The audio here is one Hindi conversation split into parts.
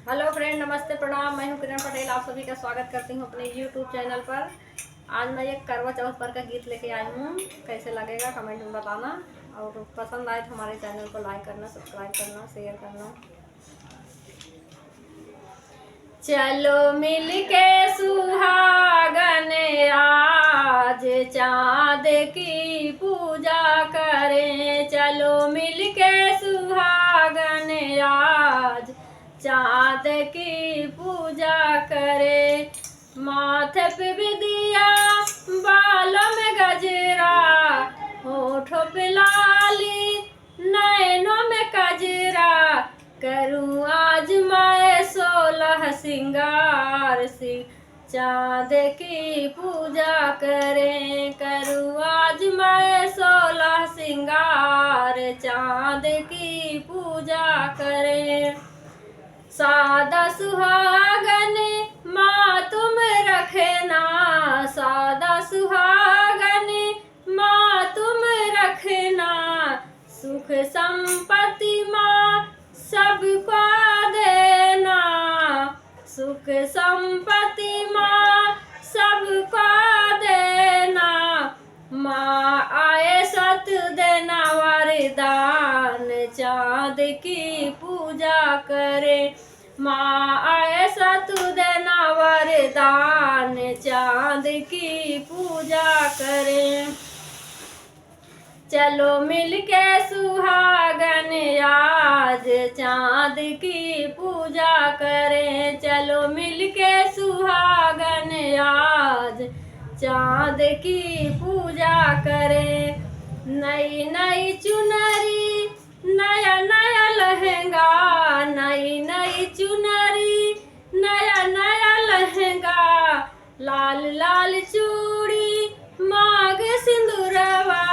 हेलो फ्रेंड, नमस्ते, प्रणाम। मैं हूं किरण पटेल। आप सभी का स्वागत करती हूं अपने यूट्यूब चैनल पर। आज मैं एक करवा चौथ पर का गीत लेके आई हूं। कैसे लगेगा कमेंट में बताना, और पसंद आए तो हमारे चैनल को लाइक करना, सब्सक्राइब करना, शेयर करना। चलो मिलके सुहागन आज चाँद की पूजा करें। चलो मिलके सुहागन आज चाँद की पूजा करे। माथे पे बिंदिया, बालों में गजरा, होठों पे लाली, नैनों में कजरा। करूँ आज मैं 16 सिंगार सी चाँद की पूजा करें। करूँ आज मैं 16 सिंगार चाँद की पूजा करें। सादा सुहागन माँ तुम रखना, सादा सुहागन माँ तुम रखना। सुख संपत्ति माँ सबको देना, सुख संपत्ति माँ सबको देना। माँ आए सत देना वरदान चाँद की पूजा करे। माँ आए सत देना वरदान चाँद की पूजा करें। चलो मिलके सुहागन आज चाँद की पूजा करें। चलो मिलके सुहागन आज चाँद की पूजा करें। नई नई चुनरी, नया नया लहंगा, नई नई चुनरी, नया नया लहंगा। लाल लाल चूड़ी, मांग सिंदूरवा,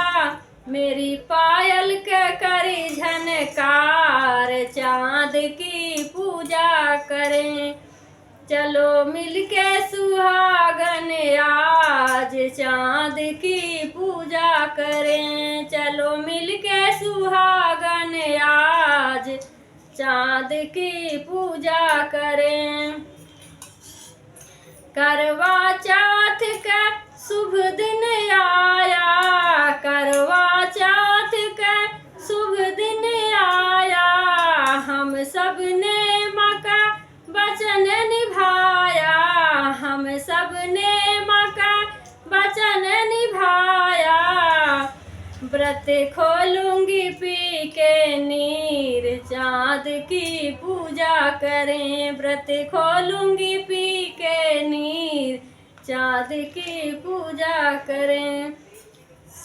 मेरी पायल के करी झनकार चाँद की पूजा करें। चलो मिलके सुहागन आज चाँद की पूजा करें। चलो मिलके सुहागन आज चाँद की पूजा करें। करवा चौथ का शुभ दिन आया, करवा चौथ का शुभ दिन आया। हम सब ने माँ का वचन निभाया, हम सब ने माँ का वचन निभाया। व्रत खोलूंगी पी के नीर चाँद की पूजा करें। व्रत खोलूंगी पी के नीर चाँद की पूजा करें।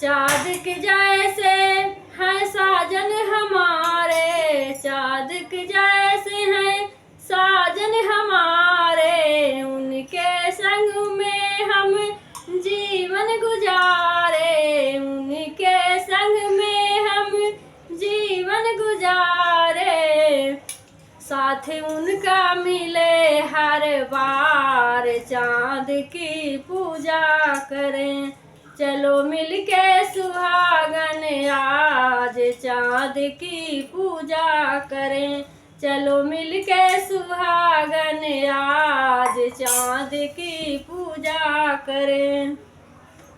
चाँद के जैसे हैं साजन हमारे, चाँद के जैसे हैं साजन हमारे। उनके संग में हम जीवन गुजारे, उनके संग में हम जीवन गुजारे। साथ उनका मिले हर बार चाँद की पूजा करें। चलो मिलके सुहागन आज चाँद की पूजा करें। चलो मिलके सुहागन आज चाँद की पूजा करें।